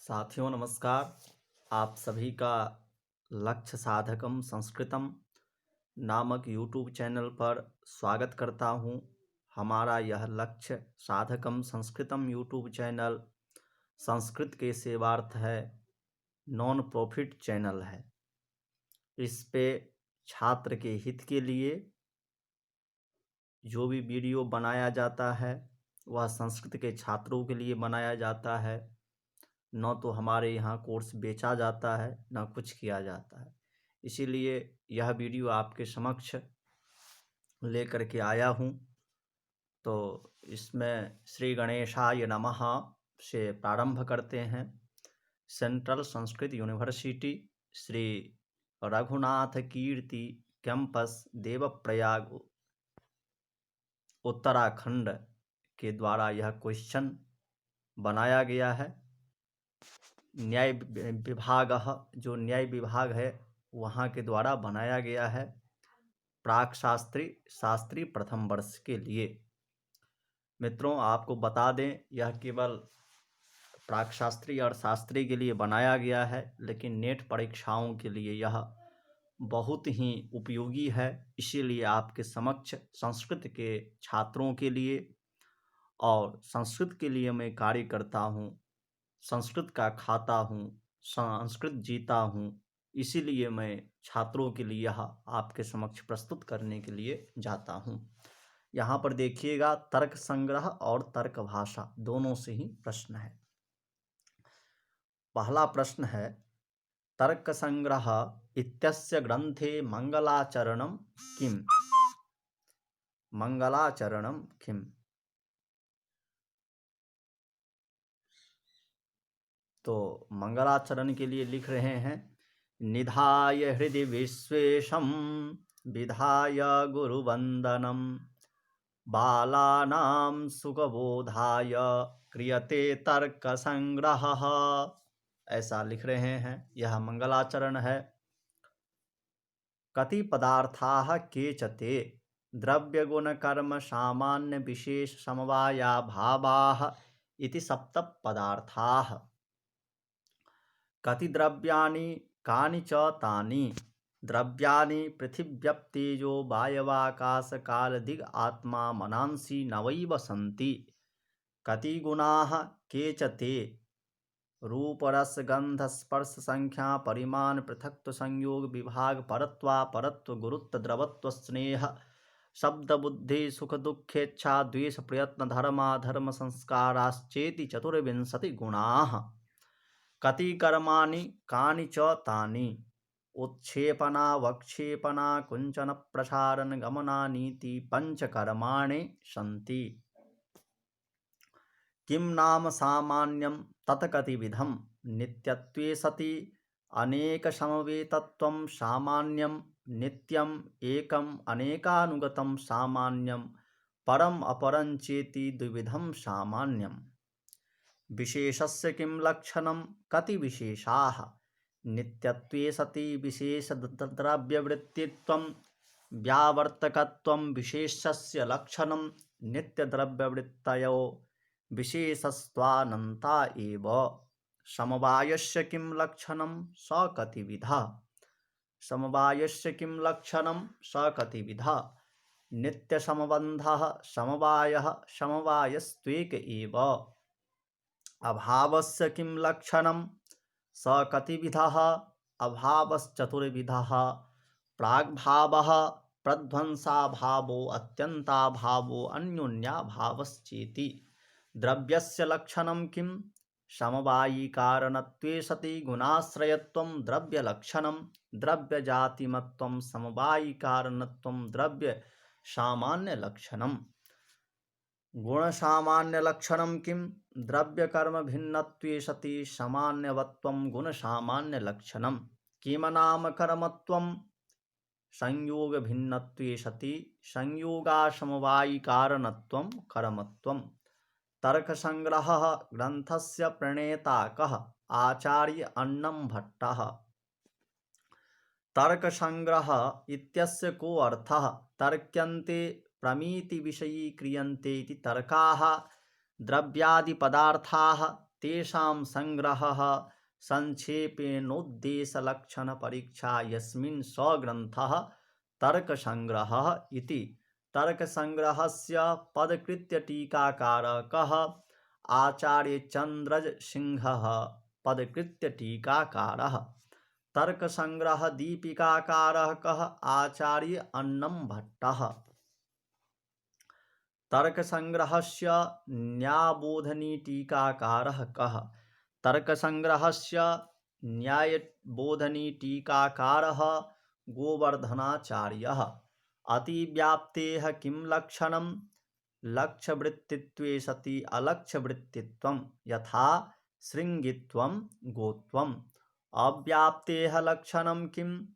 साथियों नमस्कार। आप सभी का लक्ष्य साधकम संस्कृतम नामक यूट्यूब चैनल पर स्वागत करता हूं। हमारा यह लक्ष्य साधकम संस्कृतम यूट्यूब चैनल संस्कृत के सेवार्थ है, नॉन प्रॉफिट चैनल है। इस पे छात्र के हित के लिए जो भी वीडियो बनाया जाता है वह संस्कृत के छात्रों के लिए बनाया जाता है। न तो हमारे यहाँ कोर्स बेचा जाता है न कुछ किया जाता है। इसीलिए यह वीडियो आपके समक्ष लेकर के आया हूँ। तो इसमें श्री गणेशाय नमः से प्रारंभ करते हैं। सेंट्रल संस्कृत यूनिवर्सिटी श्री रघुनाथ कीर्ति कैंपस देवप्रयाग उत्तराखंड के द्वारा यह क्वेश्चन बनाया गया है। न्याय विभाग, जो न्याय विभाग है वहाँ के द्वारा बनाया गया है, प्राक शास्त्री प्रथम वर्ष के लिए। मित्रों, आपको बता दें यह केवल प्राक शास्त्री और शास्त्री के लिए बनाया गया है, लेकिन नेट परीक्षाओं के लिए यह बहुत ही उपयोगी है। इसीलिए आपके समक्ष संस्कृत के छात्रों के लिए और संस्कृत के लिए मैं कार्य करता हूँ, संस्कृत का खाता हूँ, संस्कृत जीता हूँ। इसीलिए मैं छात्रों के लिए यह आपके समक्ष प्रस्तुत करने के लिए जाता हूँ। यहाँ पर देखिएगा, तर्क संग्रह और तर्क भाषा दोनों से ही प्रश्न है। पहला प्रश्न है, तर्क संग्रह इत्यस्य ग्रंथे मंगलाचरणम किम? मंगलाचरणम किम? तो मंगलाचरण के लिए लिख रहे हैं, निधाय हृदि विश्वेशम विधाय गुरुवंदनम बालानां सुखबोधाय क्रियते तर्क संग्रह। ऐसा लिख रहे हैं। यह मंगलाचरण है। कति पदार्थाः केचते द्रव्य गुण कर्म सामान्य विशेष समवाया भावाः इति सप्त पदार्थाः। कति द्रव्याणि कानि च तानि द्रव्याणि पृथिव्यप्तेजो वायवाकाश काल दिग आत्मा मनांसि नवैव सन्ति। कति गुणाः केचते रूप रस गंध स्पर्श संख्या परिमाण पृथक्त्व संयोग विभाग परत्व गुरुत्व द्रवत्व स्नेह शब्द बुद्धि सुख दुखेच्छा द्वेष प्रयत्न धर्माधर्म संस्काराश्चेति 24 गुणाः। कति कर्माणि कानि च तानि उत्क्षेपणा वक्षेपणा कुंचन प्रसारण गमनानीति 5 कर्माणि सन्ति। किं नाम सामान्यं तत् कतिविधं नित्यत्वे सति अनेक समवेतत्वं सामान्यं नित्यम् एकम् अनेकानुगतं सामान्यं परम अपरं चेति द्विविधं सामान्यम्। विशेषस्य किं लक्षणं कति विशेषाः नित्यत्वे सति विशेष द्रव्यवृत्तित्वं व्यावर्तकत्वं विशेषस्य लक्षणं नित्यद्रव्यवृत्तयो विशेषस्त्वानन्ता एव। समवायस्य किं लक्षणं स कतिविधः समवायस्य किं लक्षणं स कतिविधः नित्यसमबन्धः समवायः समवायस्त्वेक एव। अभावस्य किं लक्षणं स कतिविधः अभावश्चतुर्विधः प्राग्भावः प्रध्वंसाभावो अत्यन्ताभावो अन्योन्याभावश्चेति। द्रव्यस्य लक्षणं किं समवायिकारणत्वे सति गुणाश्रयत्वं द्रव्यलक्षणं द्रव्यजातिमत्वं समवायिकारणत्वं द्रव्य सामान्यलक्षणं। गुणसामान्यलक्षणं किं द्रव्यकर्म भिन्नत्वे सति सामान्यवत्वं गुणसामान्यलक्षणं। किम नाम कर्मत्वं संयोग भिन्नत्वे सति संयोगासमवायिकारणत्वं कर्मत्वं। तर्क संग्रह ग्रंथस्य प्रणेता कः आचार्य अन्नं भट्टः। तर्क संग्रह इत्यस्य को अर्थः तर्क्यन्ते प्रमीति विषयी क्रियन्ते इति। तर्काः द्रव्यादि पदार्थाः तेषां संग्रहः संक्षेपेणोद्देशलक्षणपरीक्षा यस्मिन् सग्रन्थः तर्कसंग्रहः इति। तर्कसंग्रहस्य पदकृत्यटीकाकारः कः? आचार्यचन्द्रसिंहः पदकृत्यटीकाकारः। तर्कसंग्रहदीपिकाकारः कः? आचार्य अन्नमभट्टः। तर्कसंग्रहस्य न्यायबोधनीटीकाकारः कः? तर्कसंग्रहस्य न्यायबोधनीटीकाकारः गोवर्धनाचार्यः। अतिव्याप्तेः किं लक्षणं? लक्ष्यवृत्तित्वे सति अलक्ष्यवृत्तित्वं, यथा शृङ्गित्वं गोत्वम्। अव्याप्तेः लक्षणं किं?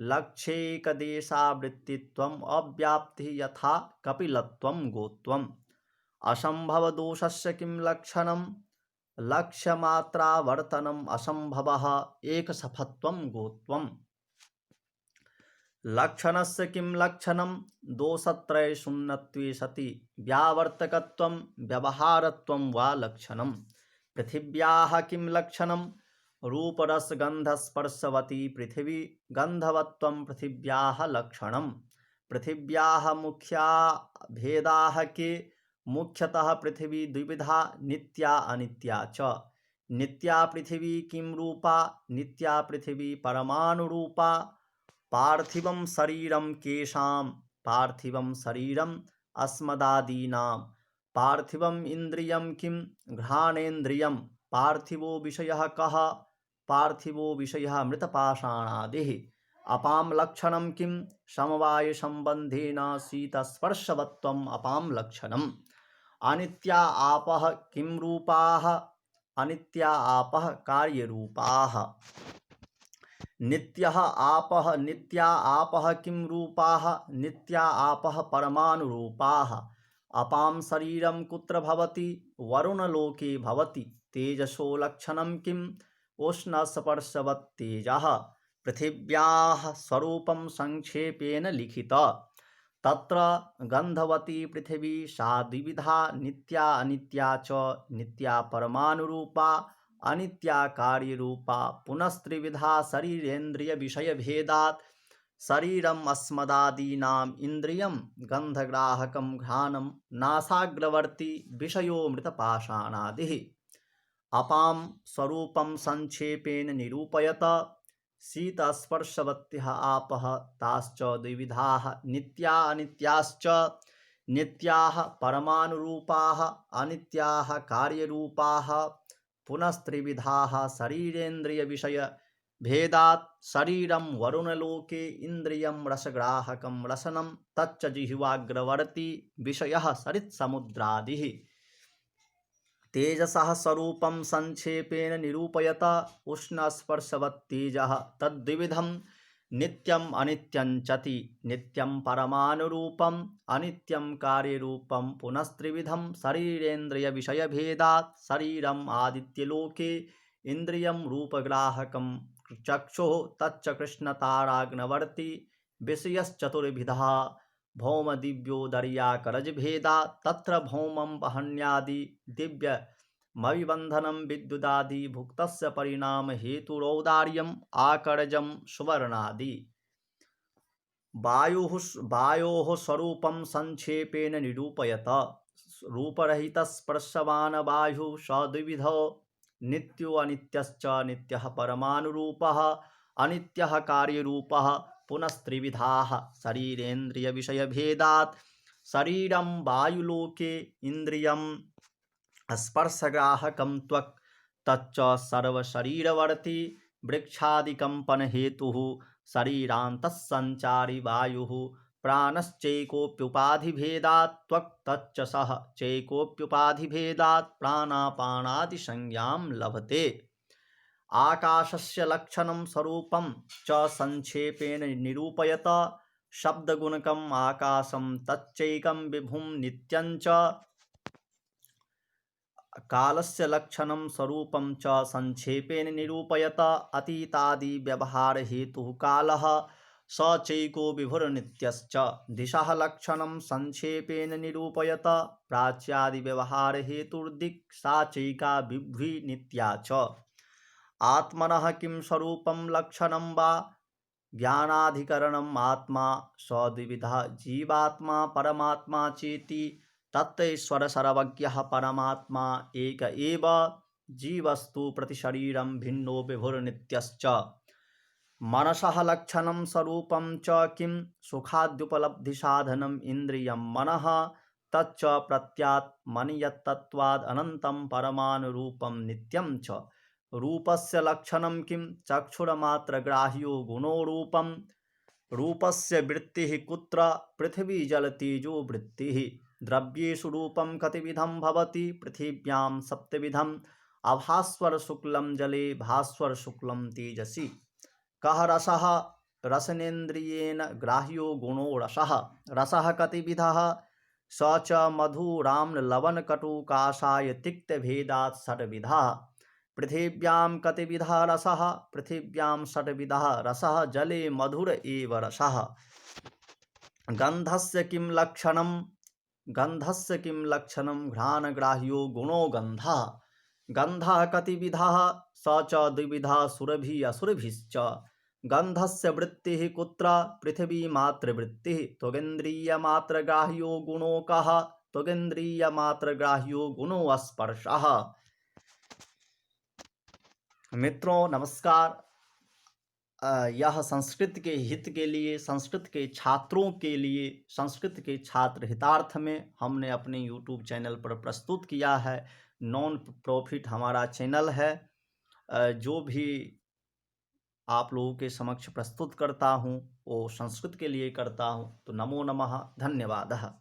लक्ष्यैकदेशावृत्तित्वम् अव्याप्तिः, यथा कपिलत्वं गोत्वम्। असम्भवदोषस्य किं लक्षणं? लक्ष्यमात्रावर्तनम् असम्भवः एकसफत्वं गोत्वम्। लक्षणस्य किं लक्षणं? दोषत्रयशून्यत्वे सति व्यावर्तकत्वं व्यवहारत्वं वा लक्षणं। पृथिव्याः किं लक्षणं? रूपरसगन्धस्पर्शवती पृथिवी गन्धवत्वं पृथिव्याः लक्षणं। पृथिव्याः मुख्या भेदाः के? मुख्यतः पृथिवी द्विविधा, नित्या अनित्या च। नित्या पृथिवी किं रूपा? नित्या पृथिवी परमाणुरूपा। पार्थिवं शरीरं केषां? पार्थिवं शरीरम् अस्मदादीनां। पार्थिवम् इन्द्रियं किं? घ्राणेन्द्रियं। पार्थिवो विषयः कः? पार्थिवो विषयः मृतपाषाणादिः। अपां लक्षणं किं? समवायसम्बन्धेन शीतस्पर्शवत्वम् अपां लक्षणम्। अनित्या आपः किं रूपाः? अनित्या आपः कार्यरूपाः। नित्या आपः किं रूपाः? नित्या आपः परमाणुरूपाः। अपां शरीरं कुत्र भवति? वरुणलोके भवति। तेजसो लक्षणं किम्? उष्णस्पर्शवत्तेजः। पृथिव्याः स्वरूपं संक्षेपेण लिखित। तत्र गन्धवती पृथिवी सा द्विविधा, नित्या अनित्या च। नित्या परमाणुरूपा, अनित्या कार्यरूपा। पुनस्त्रिविधा शरीरेन्द्रियविषयभेदात्। शरीरम् अस्मदादीनाम् इन्द्रियं गन्धग्राहकं घ्राणं नासाग्रवर्ती विषयो मृतपाषाणादिः। अपां स्वरूपं संक्षेपेण निरूपयत। शीतस्पर्शवत्यः आपः ताश्च द्विविधाः, नित्या अनित्याश्च। नित्याः परमाणुरूपाः, अनित्याः कार्यरूपाः। पुनस्त्रिविधाः शरीरेन्द्रियविषयभेदात्। शरीरं वरुणलोके, इन्द्रियं रसग्राहकं रसनं तच्च जिह्वाग्रवर्ती विषयः सरित्समुद्रादिः। तेजसः स्वरूपं संक्षेपेण निरूपयत। उष्णस्पर्शवत्तेजः तद्विविधं, नित्यम् अनित्यं चति। नित्यं परमाणुरूपम्, अनित्यं कार्यरूपं। पुनस्त्रिविधं शरीरेन्द्रियविषयभेदात्। शरीरम् आदित्यलोके, इन्द्रियं रूपग्राहकं चक्षुः तच्च कृष्णताराग्नवर्ती विषयश्चतुर्विधः। भौमदिव्योदर्याकरजभेदात्। तत्र भौमं वह्न्यादि दिव्यमभिबन्धनं विद्युदादि भुक्तस्य परिणामहेतुरौदार्यम् आकरजं सुवर्णादि। वायोः स्वरूपं संक्षेपेण निरूपयत। रूपरहितस्पर्शवान् वायुः स द्विविधो, नित्यो अनित्यश्च। नित्यः परमाणुरूपः, अनित्यः कार्यरूपः। पुनस्त्रिविधाः शरीरेन्द्रियविषयभेदात्। शरीरं वायुलोके, इन्द्रियं स्पर्शग्राहकं त्वक् तच्च सर्वशरीरवर्ती वृक्षादिकम्पनहेतुः। शरीरान्तस्सञ्चारी वायुः प्राणश्चैकोप्युपाधिभेदात्। त्वक् तच्च सः चैकोप्युपाधिभेदात् प्राणापानादिसंज्ञां लभते। आकाशस्य लक्षणं स्वरूपं च संक्षेपेण निरूपयत। शब्दगुणकम् आकाशं तच्चैकं विभुं नित्यं च। कालस्य लक्षणं स्वरूपं च संक्षेपेण निरूपयत। अतीतादि व्यवहार हेतुः कालः। स चैको विभुर्नित्यश्च। दिशः लक्षणं संक्षेपेण निरूपयत। प्राच्यादिव्यवहारहेतुर्दिक् सा चैका विभुः नित्या च। आत्मनः किं स्वरूपं लक्षणं वा ज्ञानाधिकरणम् आत्मा सद्विविधः जीवात्मा परमात्मा चेति। तत्ईश्वर सर्वज्ञः परमात्मा एक एव। जीवस्तु प्रतिशरीरं भिन्नो विभुर्नित्यश्च। मनसः लक्षणं स्वरूपं च किं सुखाद्युपलब्धिसाधनम् इन्द्रियं मनः तच्च प्रत्यात्मनि यत्तत्त्वाद् अनन्तं परमानुरूपं नित्यं च। रूपस्य लक्षणं किं चक्षुर्मात्रग्राह्यो गुणो रूपं। रूपस्य वृत्तिः कुत्र पृथिवी जलतेजो वृत्तिः। द्रव्येषु रूपं कतिविधं भवति पृथिव्यां सप्तविधम्। अभास्वर शुक्लं जले भास्वर शुक्लं तेजसि। कः रसः रसनेन्द्रियेण ग्राह्यो गुणो रसः। रसः कतिविधः स च मधुराम्ललवणकटुकासाय तिक्तभेदात् षड्विधः। पृथिव्यां कतिविधः रसः पृथिव्यां षड्विधः रसः जले मधुर एव रसः। गन्धस्य किं लक्षणं गन्धस्य किं लक्षणं घ्राणग्राह्यो गुणो गन्धः। गन्धः कतिविधः स च द्विविधः सुरभि असुरभिश्च। गन्धस्य वृत्तिः कुत्र पृथिवीमात्रवृत्तिः। त्वगिन्द्रियमात्रग्राह्यो गुणो कः त्वगिन्द्रियमात्रग्राह्यो गुणो स्पर्शः। मित्रों नमस्कार। यह संस्कृत के हित के लिए, संस्कृत के छात्रों के लिए, संस्कृत के छात्र हितार्थ में हमने अपने YouTube चैनल पर प्रस्तुत किया है। नॉन प्रॉफिट हमारा चैनल है। जो भी आप लोगों के समक्ष प्रस्तुत करता हूँ वो संस्कृत के लिए करता हूँ। तो नमो नमः, धन्यवाद।